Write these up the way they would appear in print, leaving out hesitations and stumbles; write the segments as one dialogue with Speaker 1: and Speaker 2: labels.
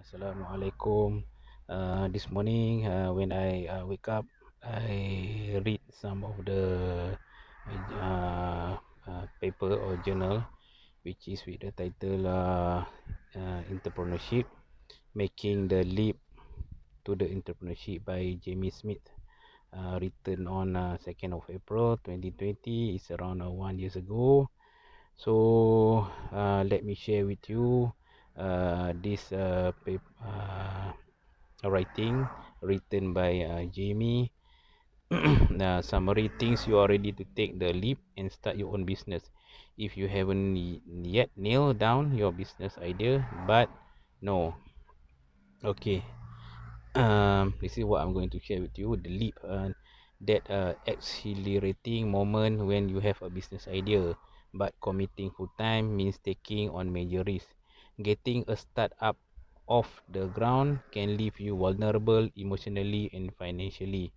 Speaker 1: Assalamualaikum. This morning, when I wake up, I read some of the paper or journal, which is with the title "Entrepreneurship: Making the Leap to the Entrepreneurship" by Jamie Schmit, written on 2nd of April 2020. It's around 1 year ago. So let me share with you this writing written by Jamie. Summary: things you are ready to take the leap and start your own business. If you haven't yet nailed down your business idea, but no, okay. This is what I'm going to share with you. The leap, that exhilarating moment when you have a business idea, but committing full time means taking on major risks. Getting a startup off the ground can leave you vulnerable emotionally and financially,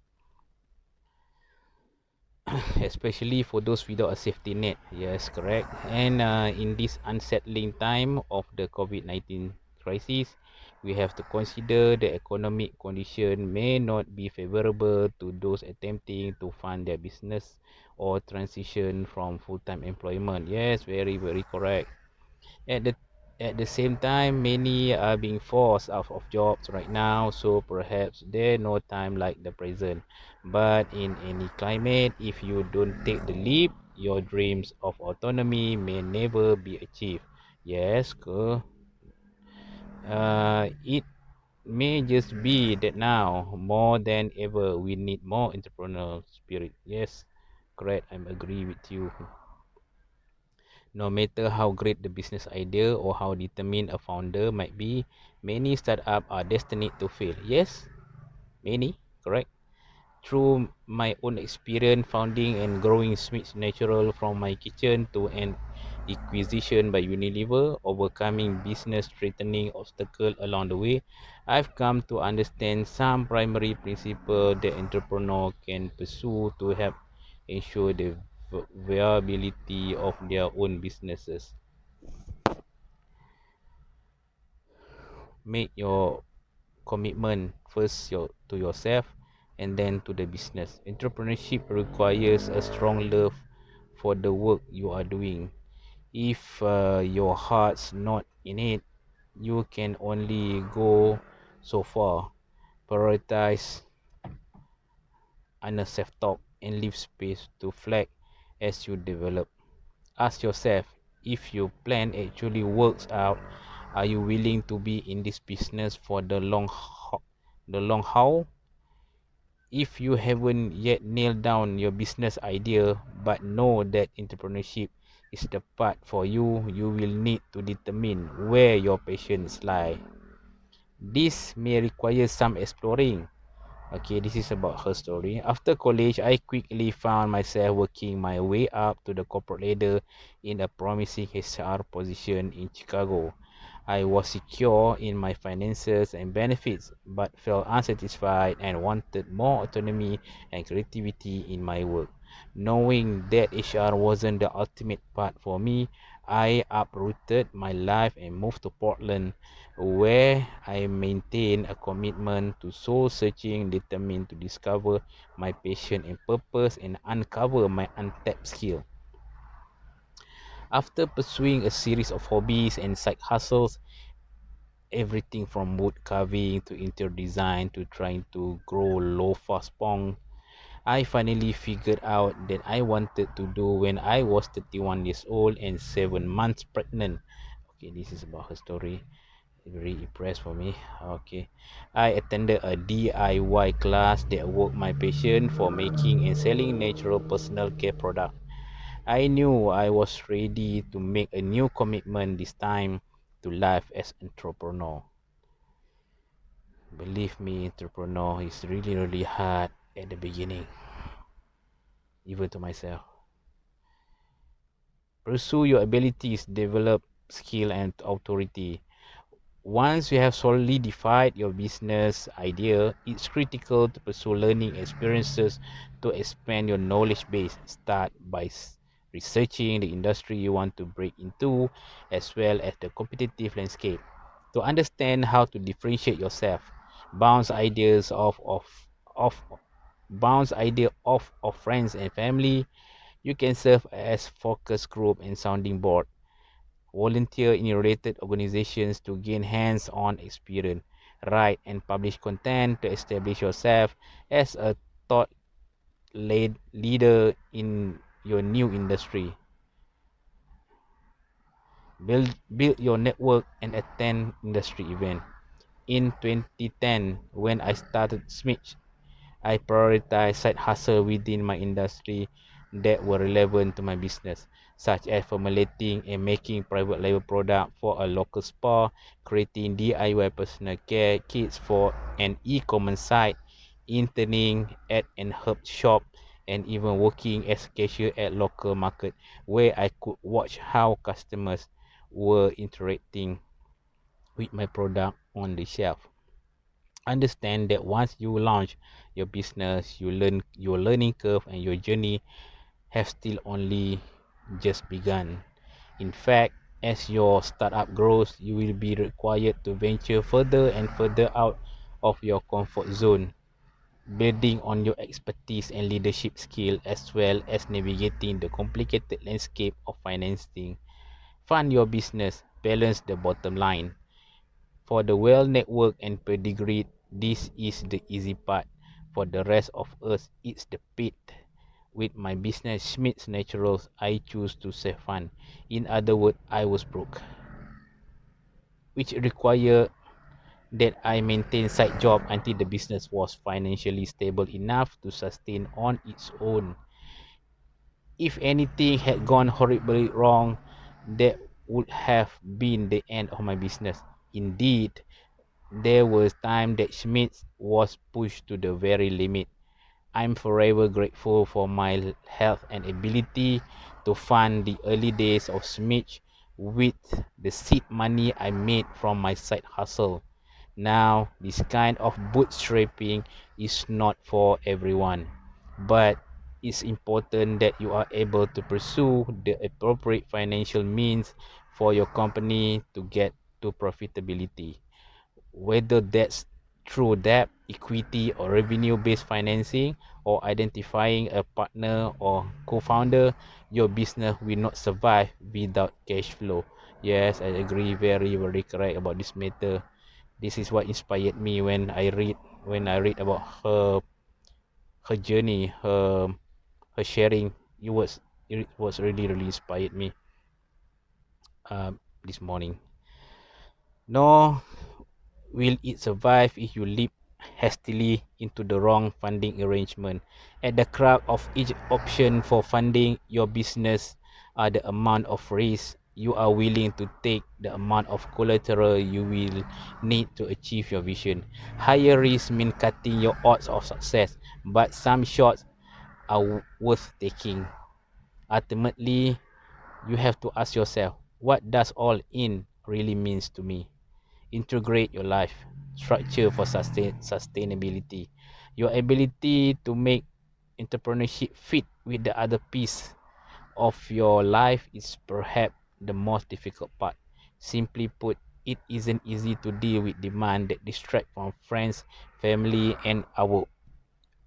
Speaker 1: especially for those without a safety net. Yes, correct. And in this unsettling time of the COVID-19 crisis, we have to consider the economic condition may not be favorable to those attempting to fund their business or transition from full-time employment. Yes, very, very correct. At the same time, many are being forced out of jobs right now, so perhaps there no time like the present. But in any climate, if you don't take the leap, your dreams of autonomy may never be achieved. Yes, it may just be that now more than ever we need more entrepreneurial spirit. Yes, correct. I'm agree with you. No matter how great the business idea or how determined a founder might be, many startups are destined to fail. Yes, many, correct. Through my own experience founding and growing Smith's Natural from my kitchen to an acquisition by Unilever, overcoming business threatening obstacles along the way, I've come to understand some primary principles that entrepreneurs can pursue to help ensure the viability of their own businesses. Make your commitment first to yourself and then to the business. Entrepreneurship requires a strong love for the work you are doing. If your heart's not in it, you can only go so far. Prioritize self talk and leave space to flag as you develop. Ask yourself, if your plan actually works out, are you willing to be in this business for the long haul? If you haven't yet nailed down your business idea but know that entrepreneurship is the path for you, you will need to determine where your passions lie. This may require some exploring. Okay, this is about her story. After college, I quickly found myself working my way up to the corporate ladder in a promising HR position in Chicago. I was secure in my finances and benefits, but felt unsatisfied and wanted more autonomy and creativity in my work. Knowing that HR wasn't the ultimate path for me, I uprooted my life and moved to Portland, where I maintain a commitment to soul searching, determined to discover my passion and purpose and uncover my untapped skill. After pursuing a series of hobbies and side hustles, everything from wood carving to interior design to trying to grow low fast pong, I finally figured out that I wanted to do when I was 31 years old and 7 months pregnant. Okay, this is about her story. Very impressed for me. Okay, I attended a DIY class that worked my passion for making and selling natural personal care product. I knew I was ready to make a new commitment, this time to life as entrepreneur. Believe me, entrepreneur is really really hard at the beginning, even to myself. Pursue your abilities, develop skill and authority. Once you have solidified your business idea, it's critical to pursue learning experiences to expand your knowledge base. Start by researching the industry you want to break into, as well as the competitive landscape. To understand how to differentiate yourself, bounce ideas of bounce idea off of friends and family. You can serve as focus group and sounding board. Volunteer in related organizations to gain hands-on experience. Write and publish content to establish yourself as a thought leader in your new industry. Build your network and attend industry event. In 2010, when I started Smith, I prioritize side hustle within my industry that were relevant to my business, such as formulating and making private label product for a local spa, creating DIY personal care kits for an e-commerce site, interning at an herb shop, and even working as cashier at local market where I could watch how customers were interacting with my product on the shelf. Understand that once you launch your business, you learn your learning curve and your journey have still only just begun. In fact, as your startup grows, you will be required to venture further and further out of your comfort zone, building on your expertise and leadership skill, as well as navigating the complicated landscape of financing. Fund your business, balance the bottom line. For the well network and pedigree, this is the easy part. For the rest of us, it's the pit. With my business Schmidt's Naturals, I choose to save fund. In other words, I was broke, which required that I maintain side job until the business was financially stable enough to sustain on its own. If anything had gone horribly wrong, that would have been the end of my business. Indeed, there was time that Schmidt was pushed to the very limit. I'm forever grateful for my health and ability to fund the early days of Schmidt with the seed money I made from my side hustle. Now, this kind of bootstrapping is not for everyone, but it's important that you are able to pursue the appropriate financial means for your company to get to profitability. Whether that's through debt, equity, or revenue based financing, or identifying a partner or co founder, your business will not survive without cash flow. Yes, I agree, very, very correct about this matter. This is what inspired me when I read about her journey, her sharing. It was really, really inspired me this morning. No, will it survive if you leap hastily into the wrong funding arrangement? At the crux of each option for funding your business are the amount of risk you are willing to take, the amount of collateral you will need to achieve your vision. Higher risk mean cutting your odds of success, but some shots are worth taking. Ultimately, you have to ask yourself, what does all in really means to me? Integrate your life structure for sustainability. Your ability to make entrepreneurship fit with the other piece of your life is perhaps the most difficult part. Simply put, it isn't easy to deal with demand that distract from friends, family, and our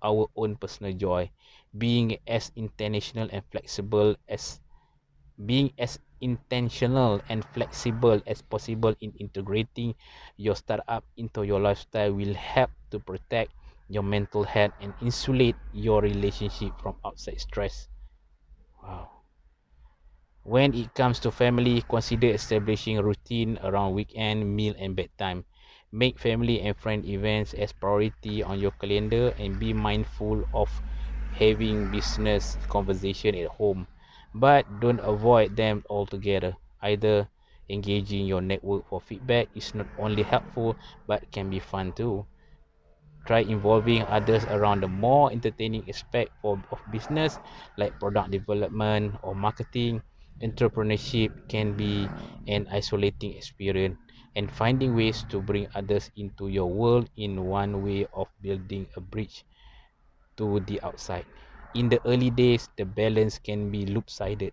Speaker 1: own personal joy. Being as international and flexible as being as intentional and flexible as possible in integrating your startup into your lifestyle will help to protect your mental health and insulate your relationship from outside stress. Wow. When it comes to family, consider establishing a routine around weekend, meal, and bedtime. Make family and friend events as priority on your calendar and be mindful of having business conversation at home. But don't avoid them altogether. Either engaging your network for feedback is not only helpful but can be fun too. Try involving others around the more entertaining aspect of business like product development or marketing. Entrepreneurship can be an isolating experience, and finding ways to bring others into your world in one way of building a bridge to the outside. In the early days, the balance can be lopsided,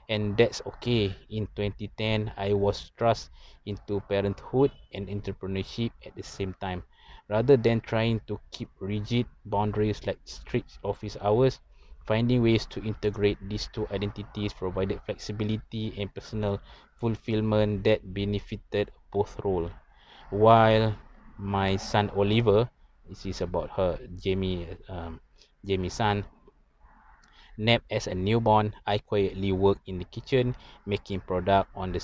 Speaker 1: and that's okay. In 2010, I was thrust into parenthood and entrepreneurship at the same time. Rather than trying to keep rigid boundaries like strict office hours, finding ways to integrate these two identities provided flexibility and personal fulfillment that benefited both roles. While my son Oliver, this is about her, Jamie's son, napped as a newborn, I quietly worked in the kitchen, making product on the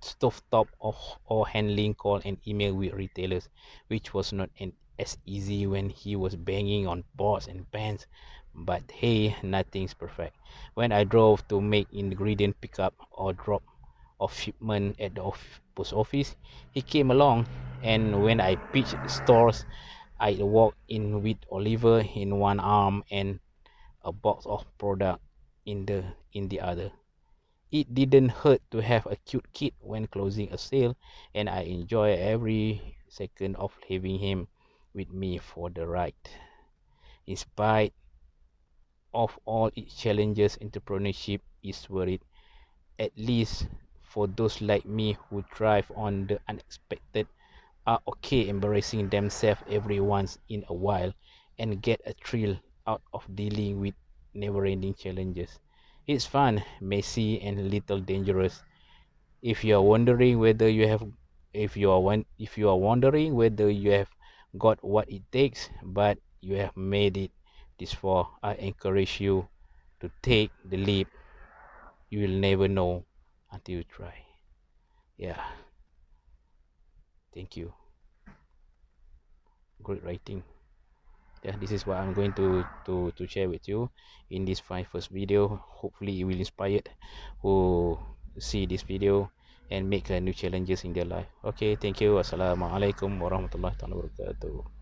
Speaker 1: stovetop or handling call and email with retailers, which was not as easy when he was banging on pots and pans. But hey, nothing's perfect. When I drove to make ingredient pickup or drop off shipment at the post office, he came along, and when I pitched stores, I walked in with Oliver in one arm and a box of product in the other. It didn't hurt to have a cute kid when closing a sale, and I enjoy every second of having him with me for the ride. In spite of all its challenges, entrepreneurship is worth it, at least for those like me who thrive on the unexpected, are okay embarrassing themselves every once in a while, and get a thrill out of dealing with never-ending challenges. It's fun, messy, and a little dangerous. If you are wondering whether you have, if you are wondering whether you have got what it takes, but you have made it this far, I encourage you to take the leap. You will never know until you try. Yeah, thank you. Great writing. Yeah, this is what I'm going to share with you in this first video. Hopefully it will inspire who see this video and make new challenges in their life. Okay, thank you. Assalamualaikum warahmatullahi wabarakatuh.